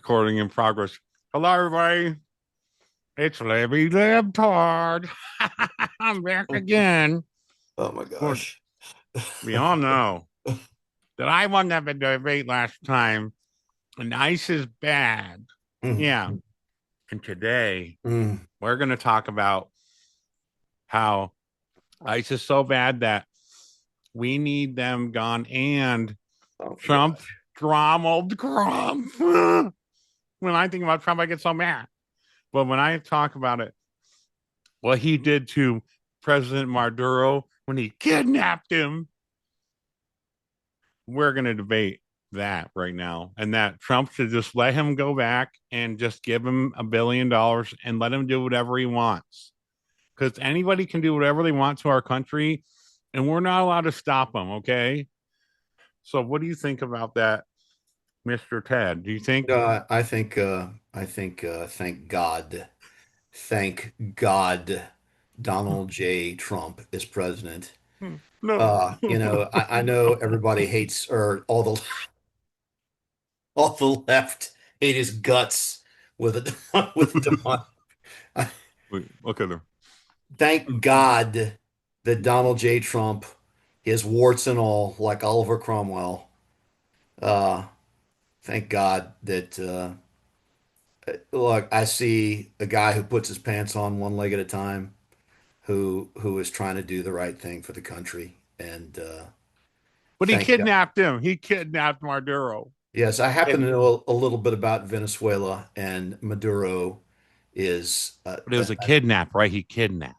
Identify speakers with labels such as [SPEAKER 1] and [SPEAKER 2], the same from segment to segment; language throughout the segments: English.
[SPEAKER 1] Recording in progress. Hello, everybody. It's Libby Libtard. I'm back again.
[SPEAKER 2] Oh my
[SPEAKER 1] Well,
[SPEAKER 2] gosh.
[SPEAKER 1] we all know that I won that debate last time, and ice is bad.
[SPEAKER 2] Mm,
[SPEAKER 1] Yeah. And today
[SPEAKER 2] mm.
[SPEAKER 1] we're going to talk about how ice is so bad that we need them gone and
[SPEAKER 2] Oh my
[SPEAKER 1] Trump,
[SPEAKER 2] gosh.
[SPEAKER 1] Donald Trump. When I think about Trump, I get so mad. But when I talk about it, what he did to President Maduro when he kidnapped him. We're going to debate that right now, and that Trump should just let him go back and just give him $1 billion and let him do whatever he wants. Because anybody can do whatever they want to our country, and we're not allowed to stop them. Okay. So, what do you think about that, Mr. Ted? Do you think?
[SPEAKER 2] Thank God Donald J. Trump is president.
[SPEAKER 1] No.
[SPEAKER 2] I know everybody hates or all the left hate his guts with a with a demon.
[SPEAKER 1] Wait, look at him.
[SPEAKER 2] Thank God that Donald J. Trump is warts and all, like Oliver Cromwell. Uh, thank God that look, I see a guy who puts his pants on one leg at a time, who is trying to do the right thing for the country. And
[SPEAKER 1] But he
[SPEAKER 2] thank God.
[SPEAKER 1] kidnapped him. He kidnapped Maduro.
[SPEAKER 2] Yes, I happen
[SPEAKER 1] And
[SPEAKER 2] to know a little bit about Venezuela, and Maduro is
[SPEAKER 1] but it was a kidnap, right? He kidnapped.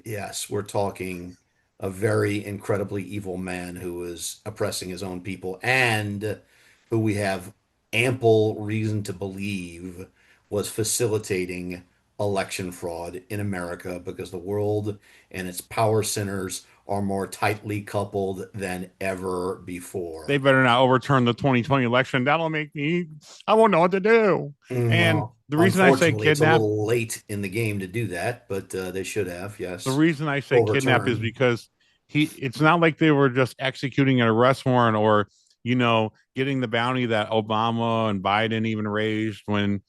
[SPEAKER 2] yes, we're talking a very incredibly evil man who is oppressing his own people and who we have ample reason to believe was facilitating election fraud in America because the world and its power centers are more tightly coupled than ever
[SPEAKER 1] They
[SPEAKER 2] before.
[SPEAKER 1] better not overturn the 2020 election. That'll make me, I won't know what to do. And
[SPEAKER 2] Well,
[SPEAKER 1] the reason I say
[SPEAKER 2] unfortunately, it's a
[SPEAKER 1] kidnap,
[SPEAKER 2] little late in the game to do that, but they should have,
[SPEAKER 1] the
[SPEAKER 2] yes,
[SPEAKER 1] reason I say kidnap is
[SPEAKER 2] overturn.
[SPEAKER 1] because it's not like they were just executing an arrest warrant or, getting the bounty that Obama and Biden even raised when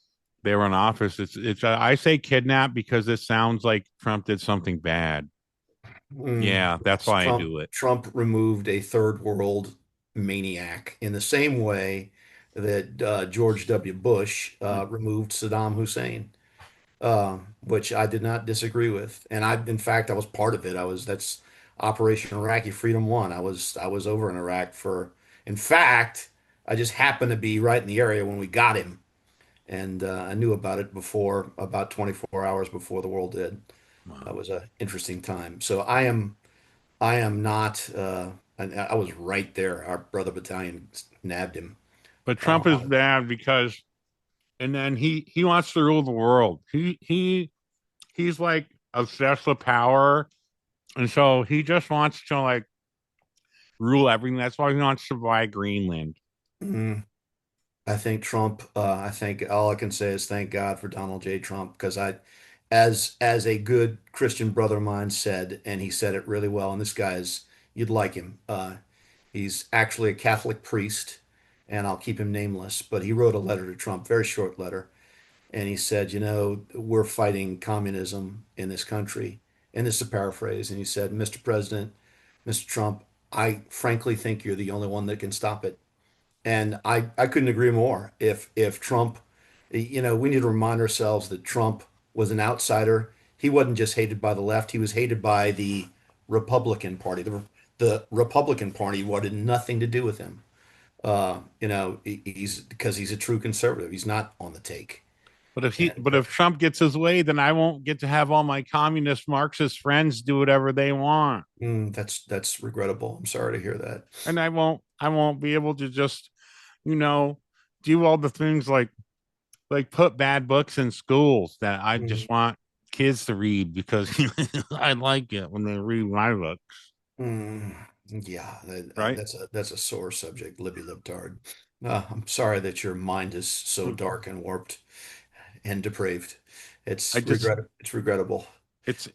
[SPEAKER 1] they were in office. I say kidnap because it sounds like Trump did something bad. Yeah, that's
[SPEAKER 2] Yes,
[SPEAKER 1] why I
[SPEAKER 2] Trump
[SPEAKER 1] do it.
[SPEAKER 2] Trump removed a third world maniac in the same way that George W. Bush removed Saddam Hussein, which I did not disagree with, and in fact, I was part of it. That's Operation Iraqi Freedom One. I was over in Iraq for, in fact, I just happened to be right in the area when we got him, and I knew about it before, about 24 hours before the world did. That
[SPEAKER 1] Wow.
[SPEAKER 2] was an interesting time. So I am not. I was right there. Our brother battalion nabbed him.
[SPEAKER 1] But Trump is
[SPEAKER 2] On
[SPEAKER 1] bad because, and then he wants to rule the world. He's like obsessed with power, and so he just wants to like rule everything. That's why he wants to buy Greenland.
[SPEAKER 2] it. I think Trump. I think all I can say is thank God for Donald J. Trump because as a good Christian brother of mine said, and he said it really well. And this guy is, you'd like him. He's actually a Catholic priest, and I'll keep him nameless. But he wrote a letter to Trump, very short letter, and he said, we're fighting communism in this country. And this is a paraphrase. And he said, Mr. President, Mr. Trump, I frankly think you're the only one that can stop it. And I couldn't agree more. If Trump, we need to remind ourselves that Trump was an outsider. He wasn't just hated by the left, he was hated by the Republican Party. The Republican Party wanted nothing to do with him. He's because he's a true conservative. He's not on the take. And
[SPEAKER 1] But if Trump gets his way, then I won't get to have all my communist Marxist friends do whatever they want,
[SPEAKER 2] that's regrettable. I'm sorry to hear that.
[SPEAKER 1] and I won't be able to just you know do all the things like put bad books in schools that I just
[SPEAKER 2] Mm,
[SPEAKER 1] want kids to read because I like it when they read my books,
[SPEAKER 2] mm, yeah,
[SPEAKER 1] right?
[SPEAKER 2] that's a sore subject, Libby Libtard. I'm sorry that your mind is so dark and warped and depraved.
[SPEAKER 1] I just
[SPEAKER 2] It's regrettable.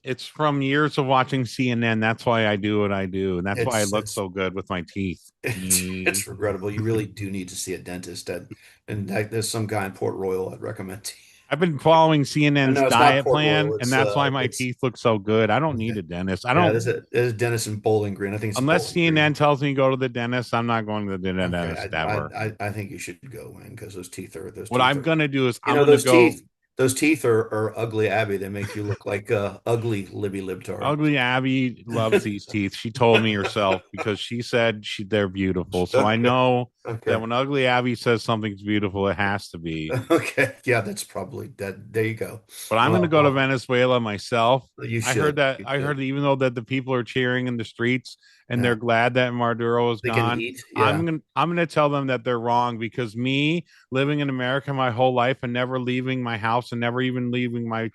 [SPEAKER 1] It's from years of watching CNN. That's why I do what I do, and that's why I
[SPEAKER 2] It's
[SPEAKER 1] look
[SPEAKER 2] it's
[SPEAKER 1] so good with my teeth.
[SPEAKER 2] it's regrettable. You really do need to see a dentist, and there's some guy in Port Royal I'd recommend to you.
[SPEAKER 1] I've been following CNN's
[SPEAKER 2] No, it's not
[SPEAKER 1] diet
[SPEAKER 2] Port
[SPEAKER 1] plan,
[SPEAKER 2] Royal.
[SPEAKER 1] and that's why my
[SPEAKER 2] It's
[SPEAKER 1] teeth look so good. I don't need
[SPEAKER 2] okay.
[SPEAKER 1] a dentist. I
[SPEAKER 2] Yeah,
[SPEAKER 1] don't
[SPEAKER 2] there's a dentist in Bowling Green. I think it's
[SPEAKER 1] unless
[SPEAKER 2] Bowling Green.
[SPEAKER 1] CNN tells me to go to the dentist. I'm not going to the
[SPEAKER 2] Okay,
[SPEAKER 1] dentist ever.
[SPEAKER 2] I think you should go in because those
[SPEAKER 1] What
[SPEAKER 2] teeth
[SPEAKER 1] I'm
[SPEAKER 2] are
[SPEAKER 1] gonna do is
[SPEAKER 2] you
[SPEAKER 1] I'm
[SPEAKER 2] know
[SPEAKER 1] gonna go
[SPEAKER 2] those teeth are ugly, Abby. They make you look like ugly Libby Libtard.
[SPEAKER 1] ugly. Abby loves these teeth. She told me herself because she said they're beautiful. So I
[SPEAKER 2] Okay,
[SPEAKER 1] know that
[SPEAKER 2] okay,
[SPEAKER 1] when ugly Abby says something's beautiful, it has to be.
[SPEAKER 2] okay. Yeah, that's probably that. There you go.
[SPEAKER 1] But I'm gonna go to
[SPEAKER 2] Well,
[SPEAKER 1] Venezuela myself.
[SPEAKER 2] you should. You
[SPEAKER 1] I heard
[SPEAKER 2] should.
[SPEAKER 1] that even though that the people are cheering in the streets and they're
[SPEAKER 2] Yeah,
[SPEAKER 1] glad that Maduro is
[SPEAKER 2] they can
[SPEAKER 1] gone,
[SPEAKER 2] eat. Yeah.
[SPEAKER 1] I'm gonna tell them that they're wrong because me living in America my whole life and never leaving my house and never even leaving my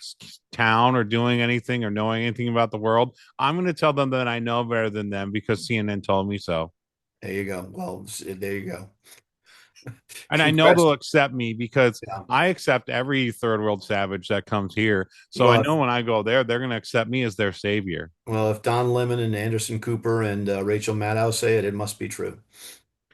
[SPEAKER 1] town or doing anything or knowing anything about the world, I'm gonna tell them that I know better than them because CNN told me so.
[SPEAKER 2] There you go. Well, there you go.
[SPEAKER 1] And I know
[SPEAKER 2] Congrats.
[SPEAKER 1] they'll accept me because
[SPEAKER 2] Yeah.
[SPEAKER 1] I accept every third world savage that comes here. So I
[SPEAKER 2] Well,
[SPEAKER 1] know when I go there, they're going to accept me as their savior.
[SPEAKER 2] if Don Lemon and Anderson Cooper and Rachel Maddow say it, it must be true.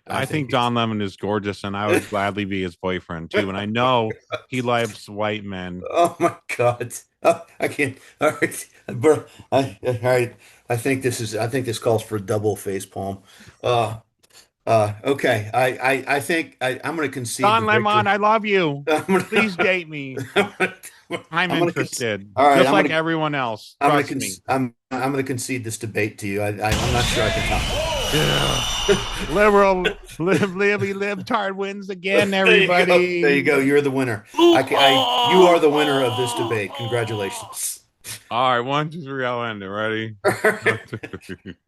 [SPEAKER 2] I
[SPEAKER 1] I
[SPEAKER 2] think
[SPEAKER 1] think Don Lemon is gorgeous, and I would gladly be his boyfriend too. And I know he likes white men.
[SPEAKER 2] Oh my God. Oh, I can't. All right. Bro, all right. I think this calls for a double face palm. Uh, okay. I'm going to concede
[SPEAKER 1] Don
[SPEAKER 2] the
[SPEAKER 1] Lemon,
[SPEAKER 2] victory.
[SPEAKER 1] I love you.
[SPEAKER 2] I'm
[SPEAKER 1] Please
[SPEAKER 2] gonna,
[SPEAKER 1] date me.
[SPEAKER 2] I'm gonna,
[SPEAKER 1] I'm
[SPEAKER 2] I'm gonna
[SPEAKER 1] interested,
[SPEAKER 2] all right.
[SPEAKER 1] just like everyone else. Trust me.
[SPEAKER 2] I'm going to concede this debate to you. I'm not sure I can
[SPEAKER 1] Yeah.
[SPEAKER 2] top
[SPEAKER 1] Libby Libtard wins again,
[SPEAKER 2] it. There you go. There you
[SPEAKER 1] everybody.
[SPEAKER 2] go. You're the winner. You are the winner of this debate. Congratulations.
[SPEAKER 1] All right, one, two, three, I'll end it. Ready?